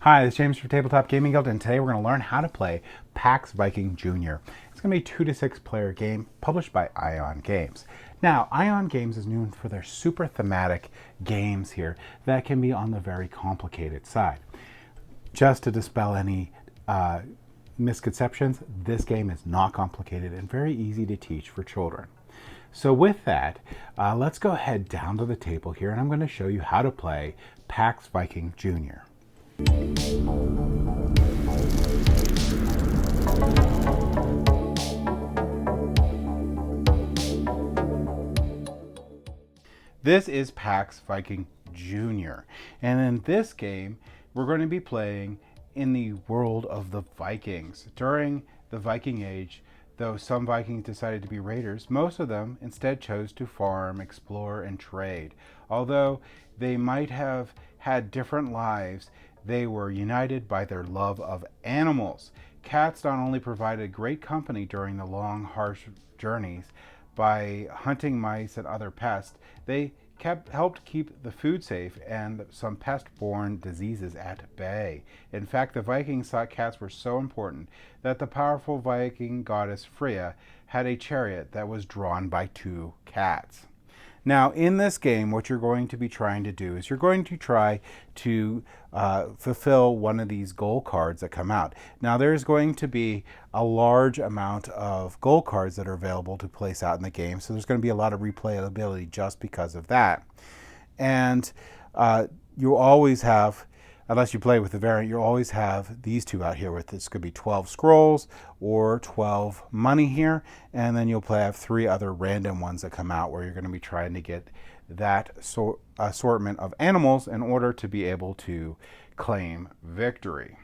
Hi, this is James from Tabletop Gaming Guild, and today we're going to learn how to play Pax Viking Jr. It's going to be a 2 to 6 player game published by Ion Games. Now, Ion Games is known for their super thematic games here that can be on the very complicated side. Just to dispel any misconceptions, this game is not complicated and very easy to teach for children. So with that, let's go ahead down to the table here, and I'm going to show you how to play Pax Viking Jr. This is Pax Viking Jr. And in this game, we're going to be playing in the world of the Vikings. During the Viking Age, though some Vikings decided to be raiders, most of them instead chose to farm, explore, and trade. Although they might have had different lives, they were united by their love of animals. Cats not only provided great company during the long, harsh journeys by hunting mice and other pests, they helped keep the food safe and some pest-borne diseases at bay. In fact, the Vikings thought cats were so important that the powerful Viking goddess Freya had a chariot that was drawn by 2 cats. Now, in this game, what you're going to be trying to do is you're going to try to fulfill one of these goal cards that come out. Now, there's going to be a large amount of goal cards that are available to place out in the game, so there's going to be a lot of replayability just because of that. And you always have, unless you play with the variant, you always have these 2 out here with this could be 12 scrolls or 12 money here, and then you'll have 3 other random ones that come out where you're going to be trying to get that assortment of animals in order to be able to claim victory.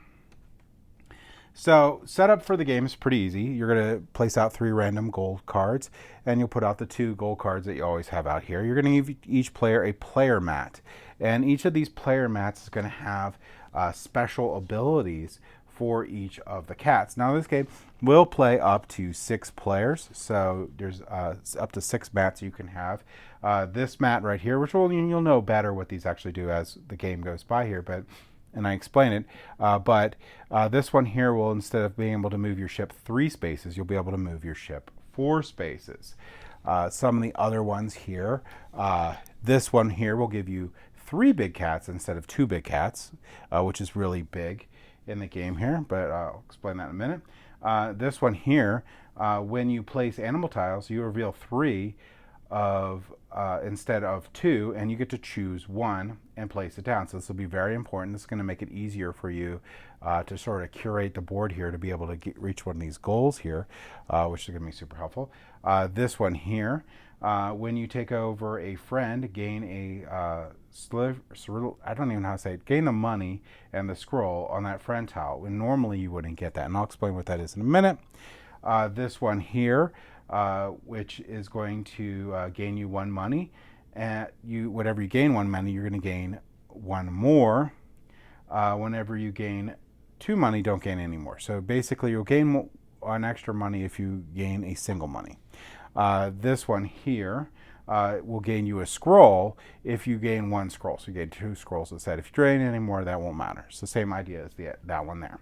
So setup for the game is pretty easy. You're going to place out 3 random gold cards, and you'll put out the 2 gold cards that you always have out here. You're going to give each player a player mat, and each of these player mats is going to have special abilities for each of the cats. Now, this game will play up to 6 players, so there's up to 6 mats you can have. This mat right here, which you'll know better what these actually do as the game goes by here, and I explain it. But this one here will, instead of being able to move your ship 3 spaces, you'll be able to move your ship 4 spaces. Some of the other ones here, this one here will give you 3 big cats instead of 2 big cats, which is really big in the game here, but I'll explain that in a minute. This one here, when you place animal tiles, you reveal 3 of instead of 2, and you get to choose 1 and place it down. So this will be very important. This is going to make it easier for you to sort of curate the board here to be able to reach one of these goals here, which is going to be super helpful. This one here, when you take over a friend, gain a I don't even know how to say it, gain the money and the scroll on that friend tile, when normally you wouldn't get that, and I'll explain what that is in a minute. This one here, which is going to gain you 1 money, and whenever you gain 1 money, you're going to gain 1 more. Whenever you gain 2 money, don't gain any more. So basically, you'll gain an extra money if you gain a single money. This one here will gain you a scroll if you gain 1 scroll. So you gain 2 scrolls instead. If you drain any more, that won't matter. It's the same idea as that one there.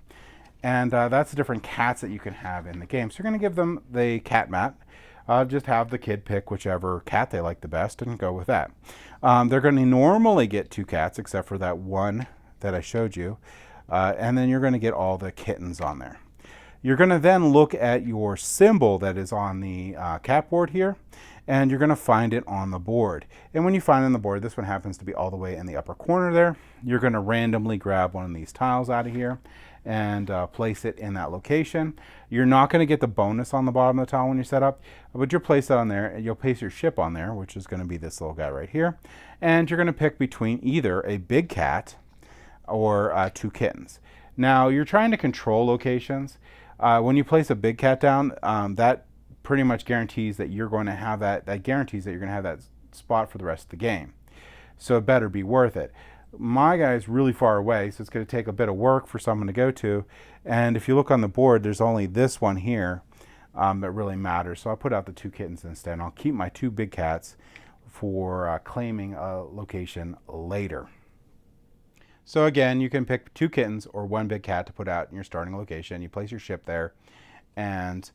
And that's the different cats that you can have in the game. So you're going to give them the cat mat. Just have the kid pick whichever cat they like the best and go with that. They're going to normally get 2 cats, except for that one that I showed you. And then you're going to get all the kittens on there. You're going to then look at your symbol that is on the cat board here, and you're going to find it on the board. And when you find it on the board, this one happens to be all the way in the upper corner there. You're going to randomly grab one of these tiles out of here and place it in that location. You're not going to get the bonus on the bottom of the tile when you set up, but you'll place it on there, and you'll place your ship on there, which is going to be this little guy right here. And you're going to pick between either a big cat or 2 kittens. Now, you're trying to control locations. When you place a big cat down, that pretty much guarantees that you're going to have that guarantees that you're going to have that spot for the rest of the game. So it better be worth it. My guy is really far away, so it's going to take a bit of work for someone to go to. And if you look on the board, there's only this one here that really matters. So I'll put out the 2 kittens instead, and I'll keep my 2 big cats for claiming a location later. So again, you can pick 2 kittens or 1 big cat to put out in your starting location. You place your ship there, and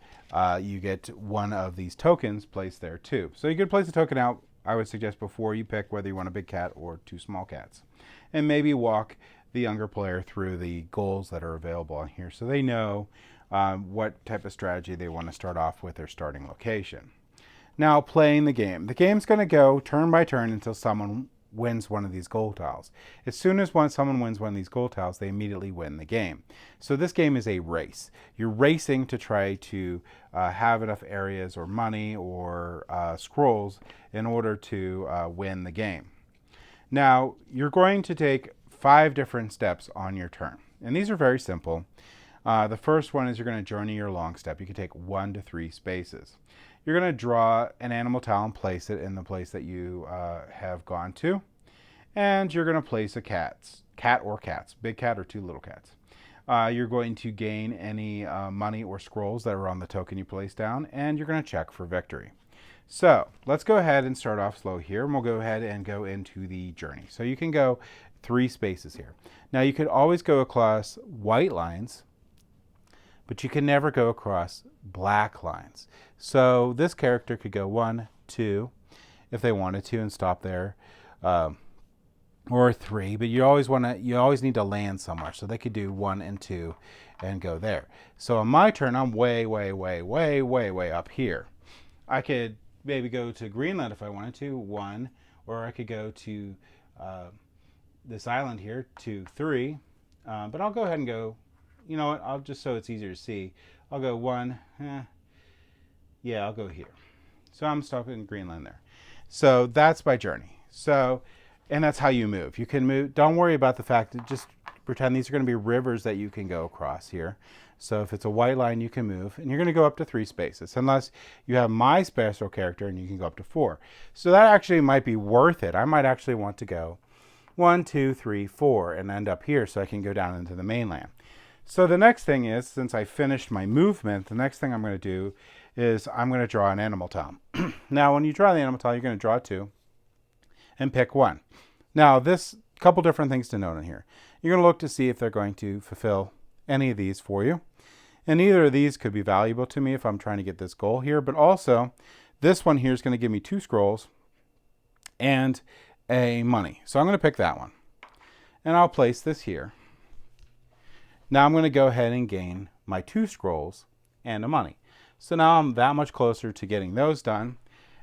you get 1 of these tokens placed there too. So you could place a token out, I would suggest, before you pick whether you want a big cat or 2 small cats. And maybe walk the younger player through the goals that are available on here so they know what type of strategy they want to start off with their starting location. Now, playing the game. The game's going to go turn by turn until someone wins one of these gold tiles. As soon as someone wins one of these gold tiles, they immediately win the game. So this game is a race. You're racing to try to have enough areas or money or scrolls in order to win the game. Now, you're going to take 5 different steps on your turn. And these are very simple. The first one is you're going to journey your long step. You can take 1 to 3 spaces. You're going to draw an animal tile and place it in the place that you have gone to. And you're going to place a cat or cats, big cat or 2 little cats. You're going to gain any money or scrolls that are on the token you place down, and you're going to check for victory. So let's go ahead and start off slow here, and we'll go ahead and go into the journey. So you can go 3 spaces here. Now you could always go across white lines, but you can never go across black lines. So this character could go 1, 2, if they wanted to, and stop there, or 3. But you always need to land somewhere. So they could do 1 and 2, and go there. So on my turn, I'm way up here. I could maybe go to Greenland if I wanted to, 1, or I could go to this island here, 2, 3. But I'll go ahead and go. You know what, I'll just, so it's easier to see, I'll go 1, yeah, I'll go here. So I'm stopping in Greenland there. So that's my journey. So, and that's how you move. You can move, don't worry about the fact that, just pretend these are going to be rivers that you can go across here. So if it's a white line, you can move, and you're going to go up to 3 spaces, unless you have my special character and you can go up to 4. So that actually might be worth it. I might actually want to go 1, 2, 3, 4 and end up here so I can go down into the mainland. So the next thing is, since I finished my movement, the next thing I'm going to do is I'm going to draw an animal tile. Now, when you draw the animal tile, you're going to draw 2 and pick 1. Now, this couple different things to note in here. You're going to look to see if they're going to fulfill any of these for you. And either of these could be valuable to me if I'm trying to get this goal here, but also this one here is going to give me 2 scrolls and a money. So I'm going to pick that one. And I'll place this here. Now I'm going to go ahead and gain my 2 scrolls and a money. So now I'm that much closer to getting those done.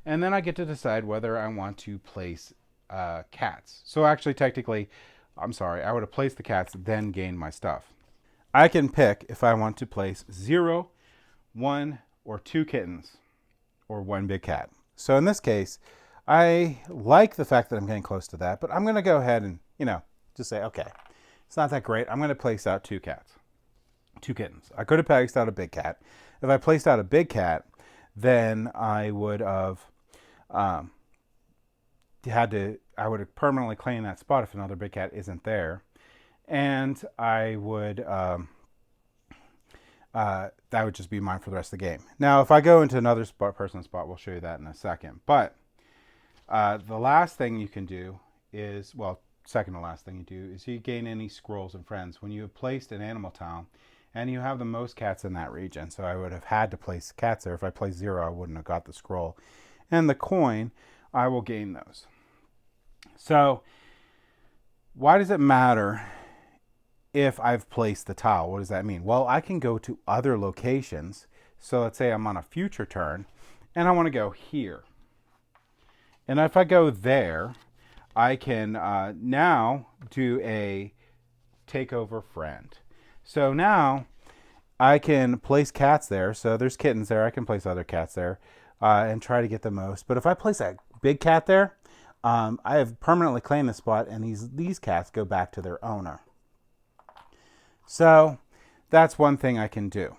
And then I get to decide whether I want to place cats. So actually, technically, I'm sorry, I would have placed the cats, then gained my stuff. I can pick if I want to place 0, 1, or 2 kittens, or 1 big cat. So in this case, I like the fact that I'm getting close to that, but I'm going to go ahead and, just say, okay, it's not that great. I'm going to place out 2 cats, 2 kittens. I could have placed out a big cat. If I placed out a big cat, then I would have I would have permanently claimed that spot if another big cat isn't there. And I would, that would just be mine for the rest of the game. Now, if I go into another person's spot, we'll show you that in a second. But the last thing you can do is, well, second to last thing you do is you gain any scrolls and friends when you have placed an animal tile and you have the most cats in that region. So I would have had to place cats there. If I placed 0, I wouldn't have got the scroll. And the coin, I will gain those. So why does it matter if I've placed the tile? What does that mean? Well, I can go to other locations. So let's say I'm on a future turn and I want to go here. And if I go there, I can now do a takeover friend. So now I can place cats there. So there's kittens there. I can place other cats there and try to get the most. But if I place a big cat there, I have permanently claimed the spot, and these cats go back to their owner. So that's one thing I can do.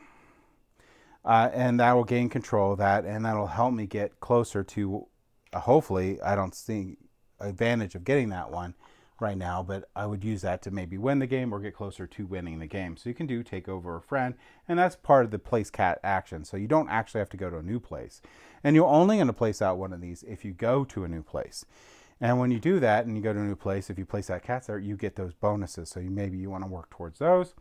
And that will gain control of that, and that'll help me get closer to, hopefully, I don't see advantage of getting that one right now, but I would use that to maybe win the game or get closer to winning the game. So you can do take over a friend, and that's part of the place cat action. So you don't actually have to go to a new place. And you're only going to place out one of these if you go to a new place. And when you do that and you go to a new place, if you place that cat there, you get those bonuses. So maybe you want to work towards those,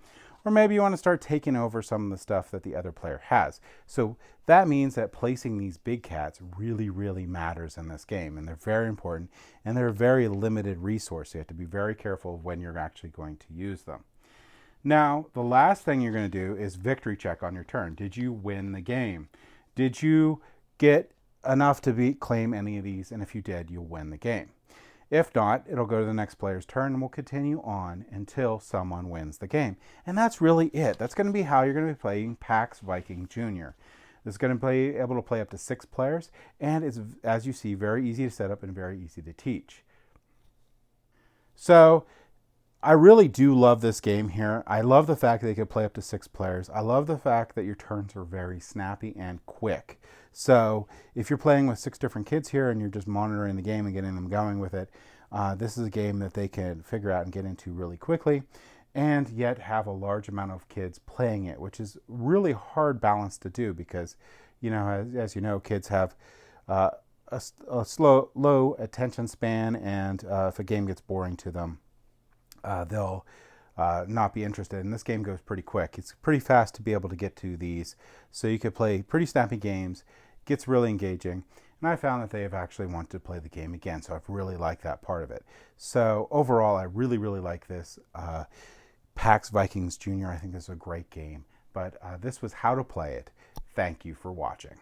or maybe you want to start taking over some of the stuff that the other player has. So that means that placing these big cats really, really matters in this game, and they're very important, and they're a very limited resource. You have to be very careful of when you're actually going to use them. Now, the last thing you're going to do is victory check on your turn. Did you win the game? Did you get enough to claim any of these? And if you did, you'll win the game. If not, it'll go to the next player's turn and we'll continue on until someone wins the game. And that's really it. That's going to be how you're going to be playing Pax Viking Junior. This is going to be able to play up to 6 players, and it's, as you see, very easy to set up and very easy to teach. So I really do love this game here. I love the fact that they can play up to 6 players. I love the fact that your turns are very snappy and quick. So if you're playing with 6 different kids here and you're just monitoring the game and getting them going with it, this is a game that they can figure out and get into really quickly, and yet have a large amount of kids playing it, which is really hard balance to do because, you know, as you know, kids have a low attention span, and if a game gets boring to them, they'll not be interested. And this game goes pretty quick. It's pretty fast to be able to get to these. So you could play pretty snappy games. Gets really engaging. And I found that they have actually wanted to play the game again. So I've really liked that part of it. So overall, I really, really like this. Pax Vikings Junior, I think this is a great game. But this was how to play it. Thank you for watching.